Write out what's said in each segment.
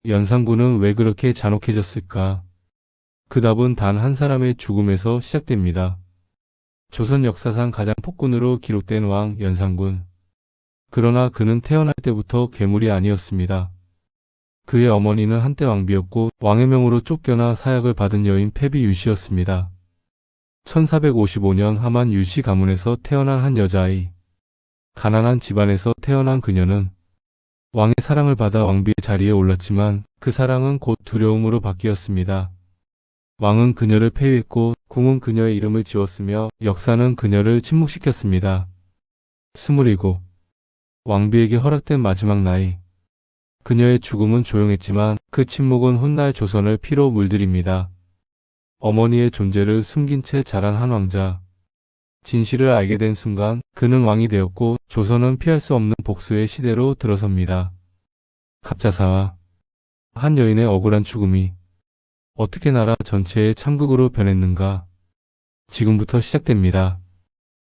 연산군은 왜 그렇게 잔혹해졌을까? 그 답은 단 한 사람의 죽음에서 시작됩니다. 조선 역사상 가장 폭군으로 기록된 왕 연산군. 그러나 그는 태어날 때부터 괴물이 아니었습니다. 그의 어머니는 한때 왕비였고 왕의 명으로 쫓겨나 사약을 받은 여인 패비 유씨였습니다. 1455년 하만 유씨 가문에서 태어난 한 여자아이. 가난한 집안에서 태어난 그녀는 왕의 사랑을 받아 왕비의 자리에 올랐지만 그 사랑은 곧 두려움으로 바뀌었습니다. 왕은 그녀를 폐위했고 궁은 그녀의 이름을 지웠으며 역사는 그녀를 침묵시켰습니다. 27. 왕비에게 허락된 마지막 나이. 그녀의 죽음은 조용했지만 그 침묵은 훗날 조선을 피로 물들입니다. 어머니의 존재를 숨긴 채 자란 한 왕자. 진실을 알게 된 순간 그는 왕이 되었고 조선은 피할 수 없는 복수의 시대로 들어섭니다. 갑자사와 한 여인의 억울한 죽음이 어떻게 나라 전체의 참극으로 변했는가? 지금부터 시작됩니다.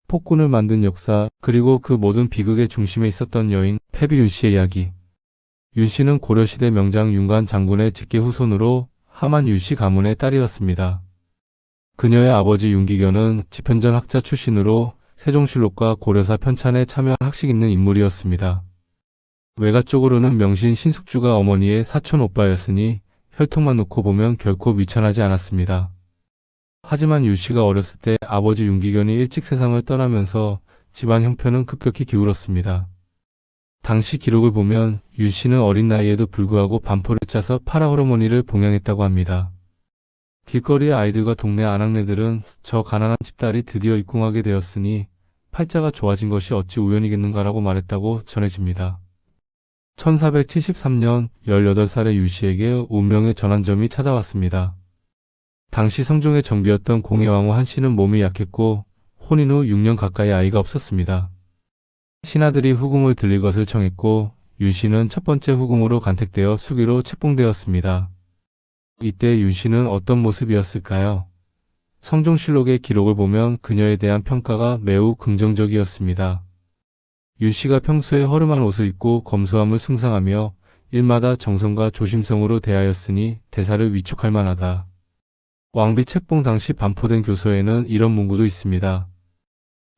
폭군을 만든 역사, 그리고 그 모든 비극의 중심에 있었던 여인 패비 윤씨의 이야기. 윤씨는 고려시대 명장 윤관 장군의 직계 후손으로 하만 유씨 가문의 딸이었습니다. 그녀의 아버지 윤기견은 지편전 학자 출신으로 세종실록과 고려사 편찬에 참여한 학식 있는 인물이었습니다. 외가 쪽으로는 명신 신숙주가 어머니의 사촌 오빠였으니 혈통만 놓고 보면 결코 미천하지 않았습니다. 하지만 유씨가 어렸을 때 아버지 윤기견이 일찍 세상을 떠나면서 집안 형편은 급격히 기울었습니다. 당시 기록을 보면 유씨는 어린 나이에도 불구하고 반포를 짜서 파라호르모니를 봉양했다고 합니다. 길거리의 아이들과 동네 아낙네들은 저 가난한 집딸이 드디어 입궁하게 되었으니 팔자가 좋아진 것이 어찌 우연이겠는가라고 말했다고 전해집니다. 1473년 18살의 유씨에게 운명의 전환점이 찾아왔습니다. 당시 성종의 정비였던 공예왕후 한씨는 몸이 약했고 혼인 후 6년 가까이 아이가 없었습니다. 신하들이 후궁을 들릴 것을 청했고 윤씨는 첫 번째 후궁으로 간택되어 수기로 책봉되었습니다. 이때 윤씨는 어떤 모습이었을까요? 성종실록의 기록을 보면 그녀에 대한 평가가 매우 긍정적이었습니다. 윤씨가 평소에 허름한 옷을 입고 검소함을 숭상하며 일마다 정성과 조심성으로 대하였으니 대사를 위축할 만하다. 왕비 책봉 당시 반포된 교서에는 이런 문구도 있습니다.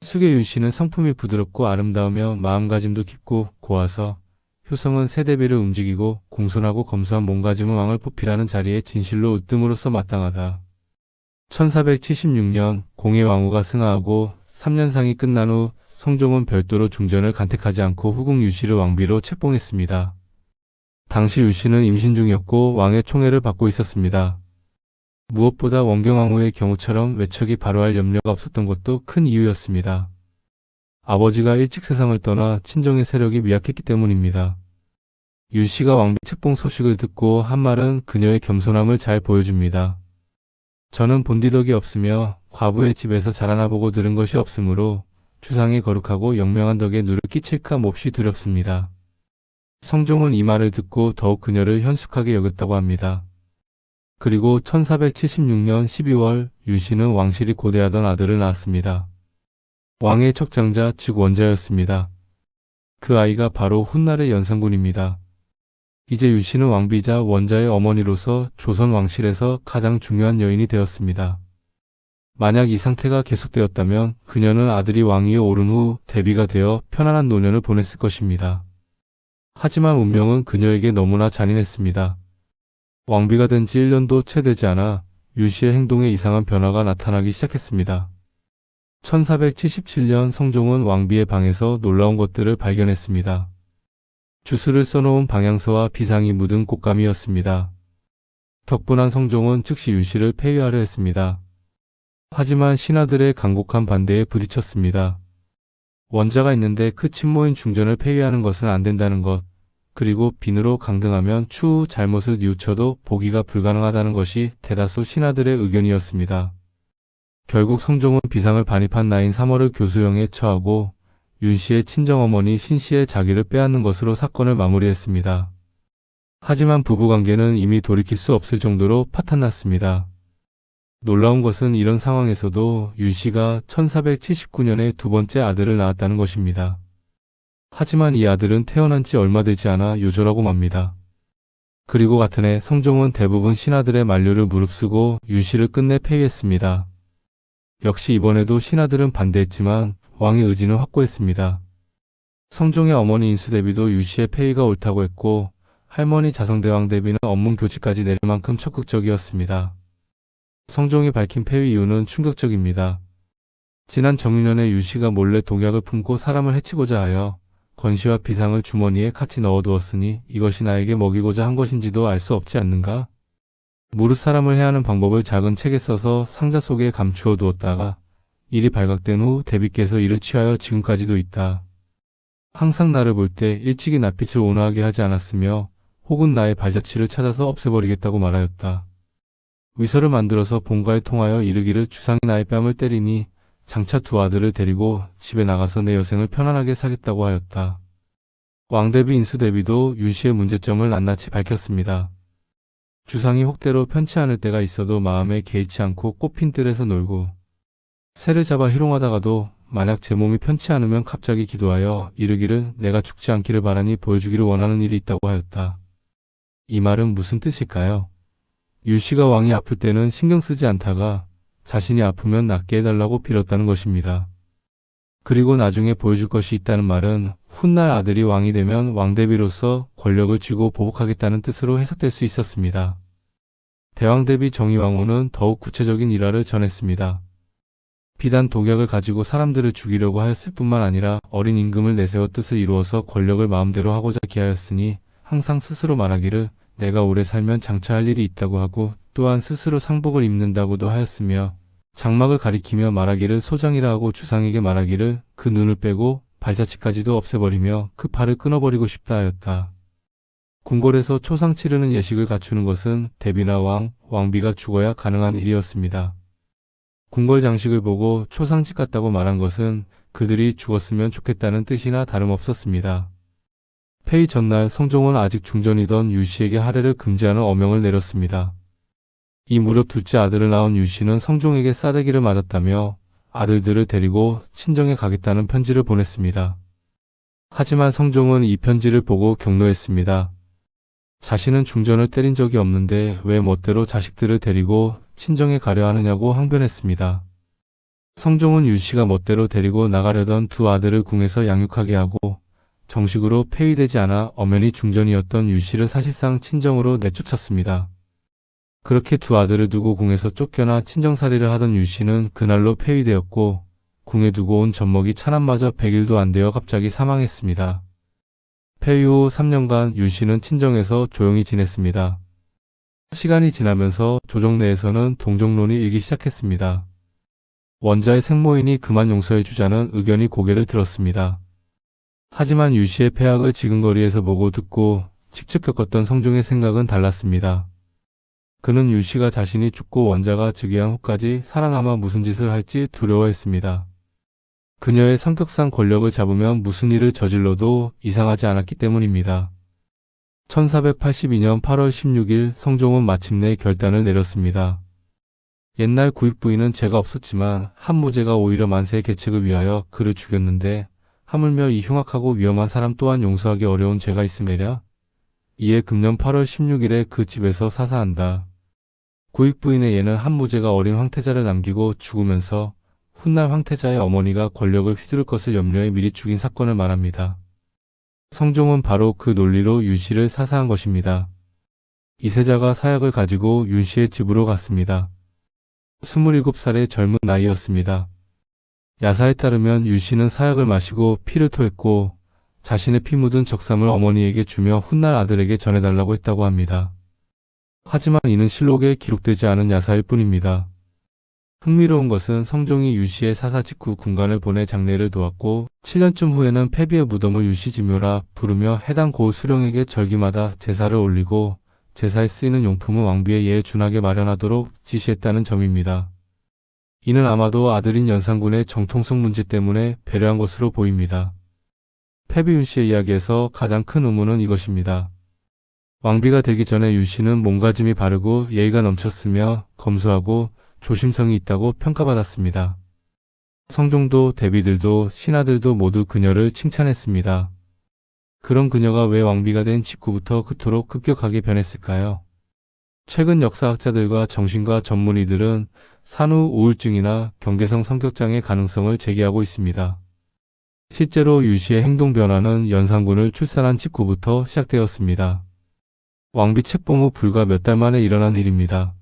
수계 윤씨는 성품이 부드럽고 아름다우며 마음가짐도 깊고 고와서 효성은 세대비를 움직이고 공손하고 검소한 몸가짐은 왕을 뽑히라는 자리에 진실로 으뜸으로써 마땅하다. 1476년 공예왕후가 승하하고 3년상이 끝난 후 성종은 별도로 중전을 간택하지 않고 후궁 유씨를 왕비로 책봉했습니다. 당시 유씨는 임신 중이었고 왕의 총애를 받고 있었습니다. 무엇보다 원경왕후의 경우처럼 외척이 발호할 염려가 없었던 것도 큰 이유였습니다. 아버지가 일찍 세상을 떠나 친정의 세력이 미약했기 때문입니다. 윤씨가 왕비 책봉 소식을 듣고 한 말은 그녀의 겸손함을 잘 보여줍니다. 저는 본디덕이 없으며 과부의 집에서 자라나 보고 들은 것이 없으므로 주상이 거룩하고 영명한 덕에 누를 끼칠까 몹시 두렵습니다. 성종은 이 말을 듣고 더욱 그녀를 현숙하게 여겼다고 합니다. 그리고 1476년 12월 윤씨는 왕실이 고대하던 아들을 낳았습니다. 왕의 척장자 즉 원자였습니다. 그 아이가 바로 훗날의 연산군입니다. 이제 윤씨는 왕비자 원자의 어머니로서 조선 왕실에서 가장 중요한 여인이 되었습니다. 만약 이 상태가 계속되었다면 그녀는 아들이 왕위에 오른 후 대비가 되어 편안한 노년을 보냈을 것입니다. 하지만 운명은 그녀에게 너무나 잔인했습니다. 왕비가 된 지 1년도 채 되지 않아 윤씨의 행동에 이상한 변화가 나타나기 시작했습니다. 1477년 성종은 왕비의 방에서 놀라운 것들을 발견했습니다. 주술을 써놓은 방향서와 비상이 묻은 곶감이었습니다. 격분한 성종은 즉시 윤씨를 폐위하려 했습니다. 하지만 신하들의 간곡한 반대에 부딪혔습니다. 원자가 있는데 그 친모인 중전을 폐위하는 것은 안 된다는 것, 그리고 빈으로 강등하면 추후 잘못을 뉘우쳐도 보기가 불가능하다는 것이 대다수 신하들의 의견이었습니다. 결국 성종은 비상을 반입한 나인 3월을 교수형에 처하고 윤씨의 친정어머니 신씨의 자기를 빼앗는 것으로 사건을 마무리했습니다. 하지만 부부관계는 이미 돌이킬 수 없을 정도로 파탄났습니다. 놀라운 것은 이런 상황에서도 윤씨가 1479년에 두 번째 아들을 낳았다는 것입니다. 하지만 이 아들은 태어난 지 얼마 되지 않아 요절하고 맙니다. 그리고 같은 해 성종은 대부분 신하들의 만류를 무릅쓰고 윤씨를 끝내 폐위했습니다. 역시 이번에도 신하들은 반대했지만 왕의 의지는 확고했습니다. 성종의 어머니 인수대비도 윤씨의 폐위가 옳다고 했고 할머니 자성대왕대비는 업문 교체까지 내릴 만큼 적극적이었습니다. 성종이 밝힌 폐위 이유는 충격적입니다. 지난 정유년에 윤씨가 몰래 독약을 품고 사람을 해치고자 하여 건시와 비상을 주머니에 같이 넣어두었으니 이것이 나에게 먹이고자 한 것인지도 알 수 없지 않는가? 무릇 사람을 해하는 방법을 작은 책에 써서 상자 속에 감추어 두었다가 일이 발각된 후 대비께서 이를 취하여 지금까지도 있다. 항상 나를 볼 때 일찍이 낯빛을 온화하게 하지 않았으며 혹은 나의 발자취를 찾아서 없애버리겠다고 말하였다. 위서를 만들어서 본가에 통하여 이르기를 주상이 나의 뺨을 때리니 장차 두 아들을 데리고 집에 나가서 내 여생을 편안하게 사겠다고 하였다. 왕대비 인수대비도 윤씨의 문제점을 낱낱이 밝혔습니다. 주상이 혹대로 편치 않을 때가 있어도 마음에 개의치 않고 꽃핀 뜰에서 놀고 새를 잡아 희롱하다가도 만약 제 몸이 편치 않으면 갑자기 기도하여 이르기를 내가 죽지 않기를 바라니 보여주기를 원하는 일이 있다고 하였다. 이 말은 무슨 뜻일까요? 윤씨가 왕이 아플 때는 신경 쓰지 않다가 자신이 아프면 낫게 해달라고 빌었다는 것입니다. 그리고 나중에 보여줄 것이 있다는 말은 훗날 아들이 왕이 되면 왕대비로서 권력을 쥐고 보복하겠다는 뜻으로 해석될 수 있었습니다. 대왕대비 정의왕후는 더욱 구체적인 일화를 전했습니다. 비단 독약을 가지고 사람들을 죽이려고 하였을 뿐만 아니라 어린 임금을 내세워 뜻을 이루어서 권력을 마음대로 하고자 기하였으니 항상 스스로 말하기를 내가 오래 살면 장차 할 일이 있다고 하고 또한 스스로 상복을 입는다고도 하였으며 장막을 가리키며 말하기를 소장이라 하고 주상에게 말하기를 그 눈을 빼고 발자취까지도 없애버리며 그 팔을 끊어버리고 싶다 하였다. 궁궐에서 초상 치르는 예식을 갖추는 것은 대비나 왕, 왕비가 죽어야 가능한 일이었습니다. 궁궐 장식을 보고 초상집 같다고 말한 것은 그들이 죽었으면 좋겠다는 뜻이나 다름없었습니다. 폐위 전날 성종은 아직 중전이던 윤씨에게 할애를 금지하는 어명을 내렸습니다. 이 무렵 둘째 아들을 낳은 윤씨는 성종에게 싸대기를 맞았다며 아들들을 데리고 친정에 가겠다는 편지를 보냈습니다. 하지만 성종은 이 편지를 보고 격노했습니다. 자신은 중전을 때린 적이 없는데 왜 멋대로 자식들을 데리고 친정에 가려 하느냐고 항변했습니다. 성종은 윤씨가 멋대로 데리고 나가려던 두 아들을 궁에서 양육하게 하고 정식으로 폐위되지 않아 엄연히 중전이었던 윤씨를 사실상 친정으로 내쫓았습니다. 그렇게 두 아들을 두고 궁에서 쫓겨나 친정살이를 하던 윤씨는 그날로 폐위되었고 궁에 두고 온 젖먹이 차남마저 100일도 안 되어 갑자기 사망했습니다. 폐위 후 3년간 윤씨는 친정에서 조용히 지냈습니다. 시간이 지나면서 조정 내에서는 동정론이 일기 시작했습니다. 원자의 생모인이 그만 용서해주자는 의견이 고개를 들었습니다. 하지만 윤씨의 폐악을 지근거리에서 보고 듣고 직접 겪었던 성종의 생각은 달랐습니다. 그는 윤씨가 자신이 죽고 원자가 즉위한 후까지 살아남아 무슨 짓을 할지 두려워했습니다. 그녀의 성격상 권력을 잡으면 무슨 일을 저질러도 이상하지 않았기 때문입니다. 1482년 8월 16일 성종은 마침내 결단을 내렸습니다. 옛날 구익부인은 죄가 없었지만 한무제가 오히려 만세의 계책을 위하여 그를 죽였는데 하물며 이 흉악하고 위험한 사람 또한 용서하기 어려운 죄가 있음에랴. 이에 금년 8월 16일에 그 집에서 사사한다. 구익부인의 예는 한무제가 어린 황태자를 남기고 죽으면서 훗날 황태자의 어머니가 권력을 휘두를 것을 염려해 미리 죽인 사건을 말합니다. 성종은 바로 그 논리로 윤씨를 사사한 것입니다. 이세자가 사약을 가지고 윤씨의 집으로 갔습니다. 27살의 젊은 나이였습니다. 야사에 따르면 윤씨는 사약을 마시고 피를 토했고 자신의 피 묻은 적삼을 어머니에게 주며 훗날 아들에게 전해달라고 했다고 합니다. 하지만 이는 실록에 기록되지 않은 야사일 뿐입니다. 흥미로운 것은 성종이 윤씨의 사사 직후 군관을 보내 장례를 도왔고 7년쯤 후에는 폐비의 무덤을 윤씨 지묘라 부르며 해당 고을 수령에게 절기마다 제사를 올리고 제사에 쓰이는 용품은 왕비의 예에 준하게 마련하도록 지시했다는 점입니다. 이는 아마도 아들인 연산군의 정통성 문제 때문에 배려한 것으로 보입니다. 폐비 윤씨의 이야기에서 가장 큰 의문은 이것입니다. 왕비가 되기 전에 윤씨는 몸가짐이 바르고 예의가 넘쳤으며 검소하고 조심성이 있다고 평가받았습니다. 성종도 대비들도 신하들도 모두 그녀를 칭찬했습니다. 그런 그녀가 왜 왕비가 된 직후부터 그토록 급격하게 변했을까요? 최근 역사학자들과 정신과 전문의들은 산후 우울증이나 경계성 성격장애 가능성을 제기하고 있습니다. 실제로 유 씨의 행동 변화는 연산군을 출산한 직후부터 시작되었습니다. 왕비 책봉 후 불과 몇 달 만에 일어난 일입니다.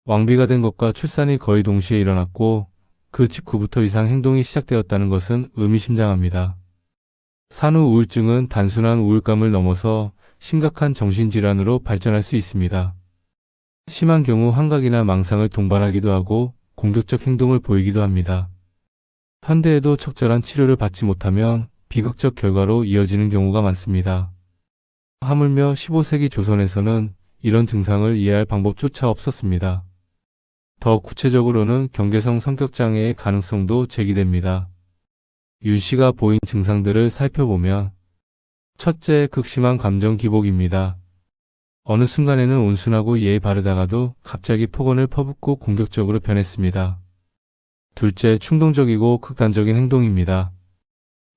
왕비가 된 것과 출산이 거의 동시에 일어났고 그 직후부터 이상 행동이 시작되었다는 것은 의미심장합니다. 산후 우울증은 단순한 우울감을 넘어서 심각한 정신질환으로 발전할 수 있습니다. 심한 경우 환각이나 망상을 동반하기도 하고 공격적 행동을 보이기도 합니다. 현대에도 적절한 치료를 받지 못하면 비극적 결과로 이어지는 경우가 많습니다. 하물며 15세기 조선에서는 이런 증상을 이해할 방법조차 없었습니다. 더 구체적으로는 경계성 성격장애의 가능성도 제기됩니다. 윤 씨가 보인 증상들을 살펴보면 첫째, 극심한 감정 기복입니다. 어느 순간에는 온순하고 예의 바르다가도 갑자기 폭언을 퍼붓고 공격적으로 변했습니다. 둘째, 충동적이고 극단적인 행동입니다.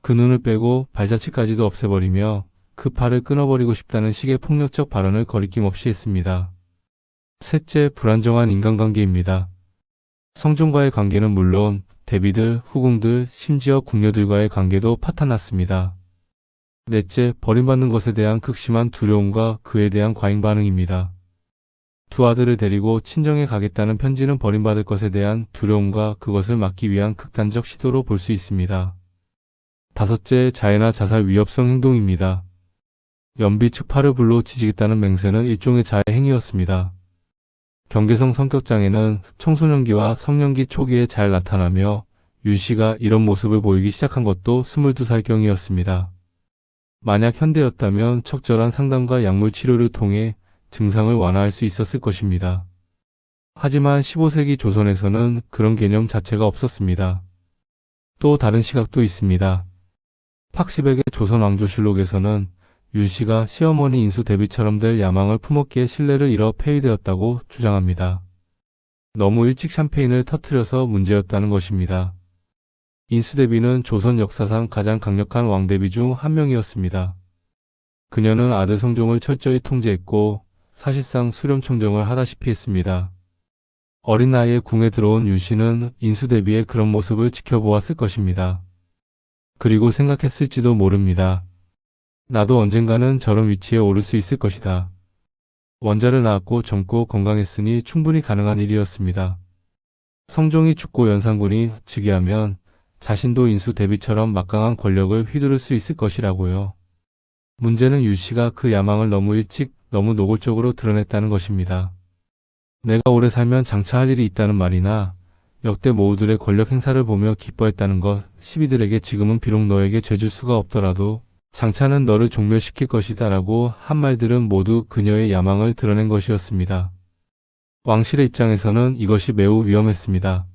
그 눈을 빼고 발자취까지도 없애버리며 그 팔을 끊어버리고 싶다는 식의 폭력적 발언을 거리낌 없이 했습니다. 셋째, 불안정한 인간관계입니다. 성종과의 관계는 물론 대비들, 후궁들, 심지어 궁녀들과의 관계도 파탄났습니다. 넷째, 버림받는 것에 대한 극심한 두려움과 그에 대한 과잉 반응입니다. 두 아들을 데리고 친정에 가겠다는 편지는 버림받을 것에 대한 두려움과 그것을 막기 위한 극단적 시도로 볼 수 있습니다. 다섯째, 자해나 자살 위협성 행동입니다. 연비 측 팔을 불로 치지겠다는 맹세는 일종의 자해 행위였습니다. 경계성 성격장애는 청소년기와 성년기 초기에 잘 나타나며 윤 씨가 이런 모습을 보이기 시작한 것도 22살경이었습니다. 만약 현대였다면 적절한 상담과 약물 치료를 통해 증상을 완화할 수 있었을 것입니다. 하지만 15세기 조선에서는 그런 개념 자체가 없었습니다. 또 다른 시각도 있습니다. 팍시백의 조선왕조실록에서는 윤 씨가 시어머니 인수 대비처럼 될 야망을 품었기에 신뢰를 잃어 폐위되었다고 주장합니다. 너무 일찍 샴페인을 터뜨려서 문제였다는 것입니다. 인수 대비는 조선 역사상 가장 강력한 왕대비 중 한 명이었습니다. 그녀는 아들 성종을 철저히 통제했고 사실상 수렴청정을 하다시피 했습니다. 어린 나이에 궁에 들어온 윤 씨는 인수 대비의 그런 모습을 지켜보았을 것입니다. 그리고 생각했을지도 모릅니다. 나도 언젠가는 저런 위치에 오를 수 있을 것이다. 원자를 낳았고 젊고 건강했으니 충분히 가능한 일이었습니다. 성종이 죽고 연산군이 즉위하면 자신도 인수 대비처럼 막강한 권력을 휘두를 수 있을 것이라고요. 문제는 윤 씨가 그 야망을 너무 일찍 너무 노골적으로 드러냈다는 것입니다. 내가 오래 살면 장차 할 일이 있다는 말이나 역대 모우들의 권력 행사를 보며 기뻐했다는 것, 시비들에게 지금은 비록 너에게 죄줄 수가 없더라도 장차는 너를 종멸시킬 것이다 라고 한 말들은 모두 그녀의 야망을 드러낸 것이었습니다. 왕실의 입장에서는 이것이 매우 위험했습니다.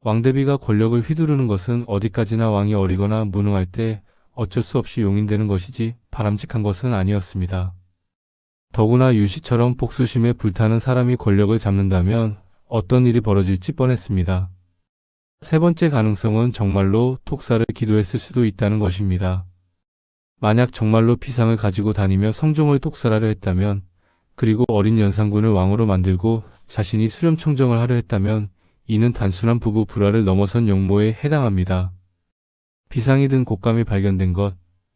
왕대비가 권력을 휘두르는 것은 어디까지나 왕이 어리거나 무능할 때 어쩔 수 없이 용인되는 것이지 바람직한 것은 아니었습니다. 더구나 윤 씨처럼 복수심에 불타는 사람이 권력을 잡는다면 어떤 일이 벌어질지 뻔했습니다. 세 번째 가능성은 정말로 독사를 기도했을 수도 있다는 것입니다. 만약 정말로 피상을 가지고 다니며 성종을 독살하려 했다면, 그리고 어린 연산군을 왕으로 만들고 자신이 수렴청정을 하려 했다면 이는 단순한 부부 불화를 넘어선 역모에 해당합니다. 비상이 든 곶감이 발견된 것,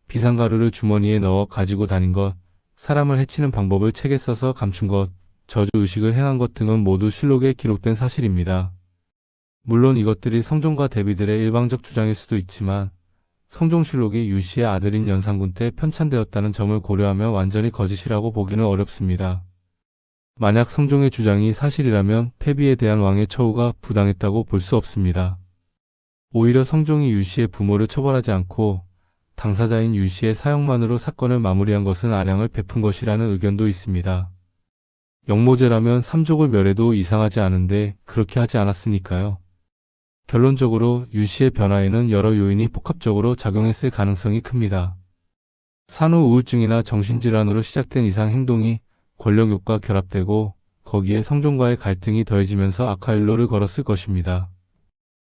비상가루를 주머니에 넣어 가지고 다닌 것, 사람을 해치는 방법을 책에 써서 감춘 것, 저주의식을 행한 것 등은 모두 실록에 기록된 사실입니다. 물론 이것들이 성종과 대비들의 일방적 주장일 수도 있지만 성종실록이 윤 씨의 아들인 연산군 때 편찬되었다는 점을 고려하면 완전히 거짓이라고 보기는 어렵습니다. 만약 성종의 주장이 사실이라면 패비에 대한 왕의 처우가 부당했다고 볼 수 없습니다. 오히려 성종이 윤 씨의 부모를 처벌하지 않고 당사자인 윤 씨의 사형만으로 사건을 마무리한 것은 아량을 베푼 것이라는 의견도 있습니다. 역모죄라면 삼족을 멸해도 이상하지 않은데 그렇게 하지 않았으니까요. 결론적으로 윤 씨의 변화에는 여러 요인이 복합적으로 작용했을 가능성이 큽니다. 산후 우울증이나 정신질환으로 시작된 이상 행동이 권력욕과 결합되고 거기에 성종과의 갈등이 더해지면서 악화일로를 걸었을 것입니다.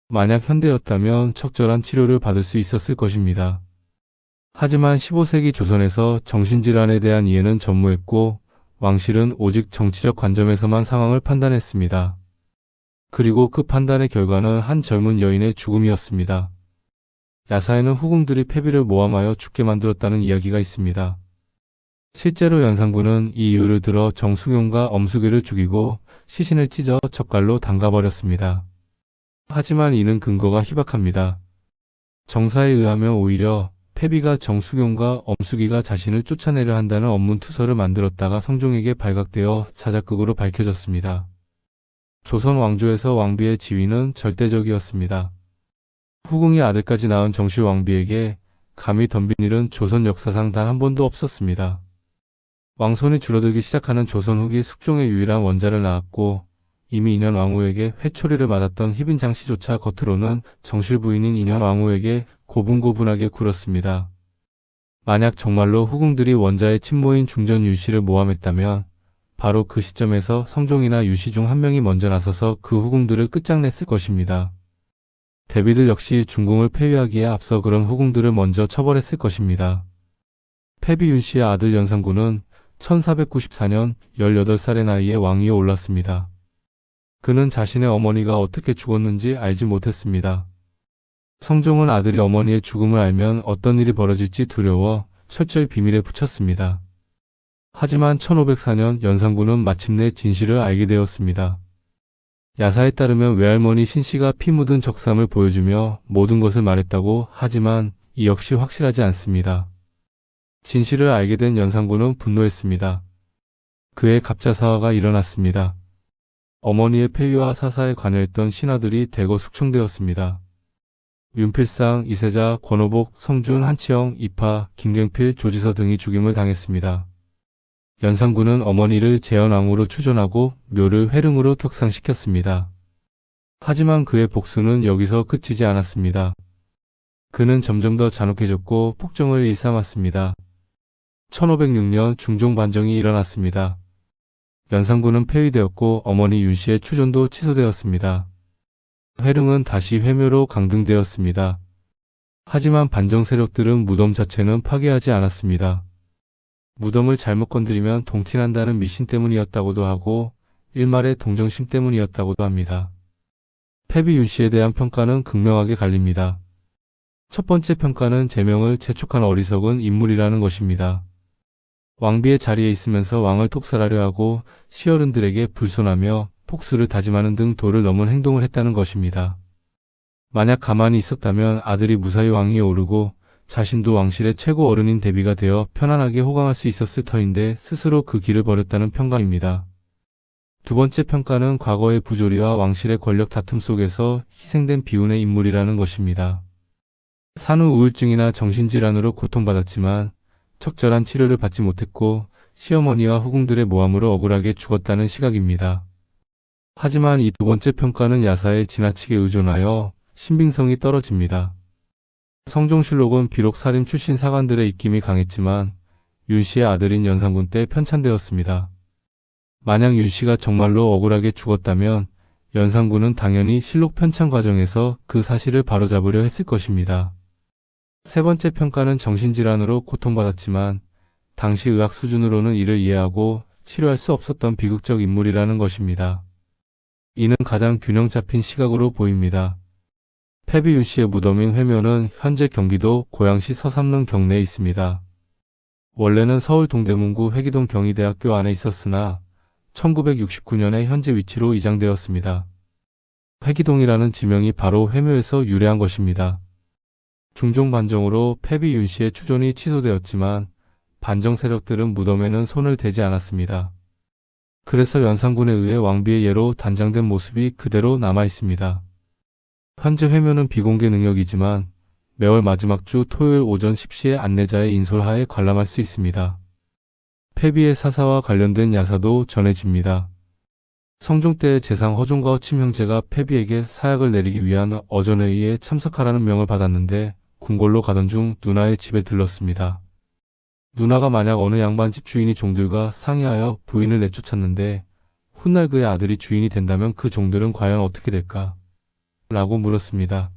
만약 현대였다면 적절한 치료를 받을 수 있었을 것입니다. 하지만 15세기 조선에서 정신질환에 대한 이해는 전무했고 왕실은 오직 정치적 관점에서만 상황을 판단했습니다. 그리고 그 판단의 결과는 한 젊은 여인의 죽음이었습니다. 야사에는 후궁들이 패비를 모함하여 죽게 만들었다는 이야기가 있습니다. 실제로 연산군은 이 이유를 들어 정숙용과 엄숙이를 죽이고 시신을 찢어 젓갈로 담가버렸습니다. 하지만 이는 근거가 희박합니다. 정사에 의하면 오히려 패비가 정숙용과 엄숙이가 자신을 쫓아내려 한다는 언문투서를 만들었다가 성종에게 발각되어 자작극으로 밝혀졌습니다. 조선 왕조에서 왕비의 지위는 절대적이었습니다. 후궁이 아들까지 낳은 정실 왕비에게 감히 덤빈 일은 조선 역사상 단 한 번도 없었습니다. 왕손이 줄어들기 시작하는 조선 후기 숙종의 유일한 원자를 낳았고 이미 인현 왕후에게 회초리를 맞았던 희빈장 씨조차 겉으로는 정실 부인인 인현 왕후에게 고분고분하게 굴었습니다. 만약 정말로 후궁들이 원자의 친모인 중전 유씨를 모함했다면 바로 그 시점에서 성종이나 유씨 중 한 명이 먼저 나서서 그 후궁들을 끝장냈을 것입니다. 대비들 역시 중궁을 폐위하기에 앞서 그런 후궁들을 먼저 처벌했을 것입니다. 패비 윤씨의 아들 연산군은 1494년 18살의 나이에 왕위에 올랐습니다. 그는 자신의 어머니가 어떻게 죽었는지 알지 못했습니다. 성종은 아들이 어머니의 죽음을 알면 어떤 일이 벌어질지 두려워 철저히 비밀에 붙였습니다. 하지만 1504년 연산군은 마침내 진실을 알게 되었습니다. 야사에 따르면 외할머니 신씨가 피 묻은 적삼을 보여주며 모든 것을 말했다고 하지만 이 역시 확실하지 않습니다. 진실을 알게 된 연산군은 분노했습니다. 그의 갑자사화가 일어났습니다. 어머니의 폐위와 사사에 관여했던 신하들이 대거 숙청되었습니다. 윤필상, 이세자, 권오복, 성준, 한치영, 이파, 김경필, 조지서 등이 죽임을 당했습니다. 연산군은 어머니를 재현왕후로 추존하고 묘를 회릉으로 격상시켰습니다. 하지만 그의 복수는 여기서 그치지 않았습니다. 그는 점점 더 잔혹해졌고 폭정을 일삼았습니다. 1506년 중종 반정이 일어났습니다. 연산군은 폐위되었고 어머니 윤씨의 추존도 취소되었습니다. 회릉은 다시 회묘로 강등되었습니다. 하지만 반정 세력들은 무덤 자체는 파괴하지 않았습니다. 무덤을 잘못 건드리면 동친한다는 미신 때문이었다고도 하고 일말의 동정심 때문이었다고도 합니다. 패비 윤씨에 대한 평가는 극명하게 갈립니다. 첫 번째 평가는 제명을 재촉한 어리석은 인물이라는 것입니다. 왕비의 자리에 있으면서 왕을 독살하려 하고 시어른들에게 불손하며 폭수를 다짐하는 등 도를 넘은 행동을 했다는 것입니다. 만약 가만히 있었다면 아들이 무사히 왕위에 오르고 자신도 왕실의 최고 어른인 대비가 되어 편안하게 호강할 수 있었을 터인데 스스로 그 길을 버렸다는 평가입니다. 두 번째 평가는 과거의 부조리와 왕실의 권력 다툼 속에서 희생된 비운의 인물이라는 것입니다. 산후 우울증이나 정신질환으로 고통받았지만 적절한 치료를 받지 못했고 시어머니와 후궁들의 모함으로 억울하게 죽었다는 시각입니다. 하지만 이 두 번째 평가는 야사에 지나치게 의존하여 신빙성이 떨어집니다. 성종실록은 비록 사림 출신 사관들의 입김이 강했지만 윤씨의 아들인 연산군 때 편찬되었습니다. 만약 윤씨가 정말로 억울하게 죽었다면 연산군은 당연히 실록 편찬 과정에서 그 사실을 바로잡으려 했을 것입니다. 세 번째 평가는 정신질환으로 고통받았지만 당시 의학 수준으로는 이를 이해하고 치료할 수 없었던 비극적 인물이라는 것입니다. 이는 가장 균형 잡힌 시각으로 보입니다. 패비 윤씨의 무덤인 회묘는 현재 경기도 고양시 서삼릉 경내에 있습니다. 원래는 서울 동대문구 회기동 경희대학교 안에 있었으나 1969년에 현재 위치로 이장되었습니다. 회기동이라는 지명이 바로 회묘에서 유래한 것입니다. 중종 반정으로 패비 윤씨의 추존이 취소되었지만 반정 세력들은 무덤에는 손을 대지 않았습니다. 그래서 연산군에 의해 왕비의 예로 단장된 모습이 그대로 남아 있습니다. 현재 회묘는 비공개 능력이지만 매월 마지막 주 토요일 오전 10시에 안내자의 인솔하에 관람할 수 있습니다. 패비의 사사와 관련된 야사도 전해집니다. 성종 때의 재상 허종과 허침 형제가 패비에게 사약을 내리기 위한 어전회의에 참석하라는 명을 받았는데 궁궐로 가던 중 누나의 집에 들렀습니다. 누나가 만약 어느 양반집 주인이 종들과 상의하여 부인을 내쫓았는데 훗날 그의 아들이 주인이 된다면 그 종들은 과연 어떻게 될까? 라고 물었습니다.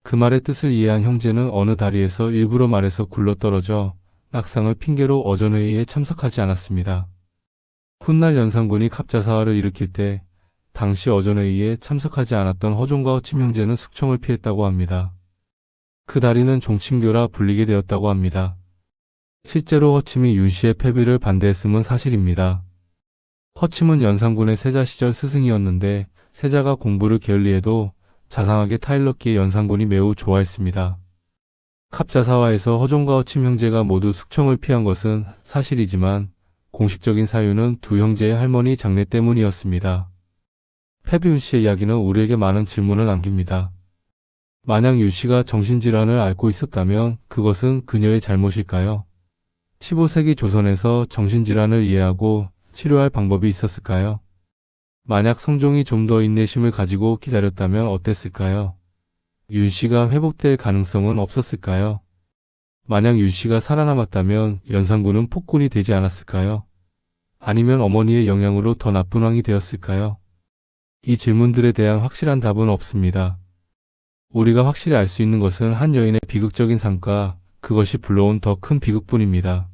그 말의 뜻을 이해한 형제는 어느 다리에서 일부러 말에서 굴러떨어져 낙상을 핑계로 어전회의에 참석하지 않았습니다. 훗날 연산군이 갑자사화를 일으킬 때 당시 어전회의에 참석하지 않았던 허종과 허침 형제는 숙청을 피했다고 합니다. 그 다리는 종친교라 불리게 되었다고 합니다. 실제로 허침이 윤씨의 패비를 반대했음은 사실입니다. 허침은 연산군의 세자 시절 스승이었는데 세자가 공부를 게을리해도 자상하게 타일렀기에 연산군이 매우 좋아했습니다. 갑자사화에서 허종과 허침 형제가 모두 숙청을 피한 것은 사실이지만 공식적인 사유는 두 형제의 할머니 장례 때문이었습니다. 패비 윤씨의 이야기는 우리에게 많은 질문을 남깁니다. 만약 윤씨가 정신질환을 앓고 있었다면 그것은 그녀의 잘못일까요? 15세기 조선에서 정신질환을 이해하고 치료할 방법이 있었을까요? 만약 성종이 좀 더 인내심을 가지고 기다렸다면 어땠을까요? 윤씨가 회복될 가능성은 없었을까요? 만약 윤씨가 살아남았다면 연산군은 폭군이 되지 않았을까요? 아니면 어머니의 영향으로 더 나쁜 왕이 되었을까요? 이 질문들에 대한 확실한 답은 없습니다. 우리가 확실히 알 수 있는 것은 한 여인의 비극적인 삶과 그것이 불러온 더 큰 비극뿐입니다.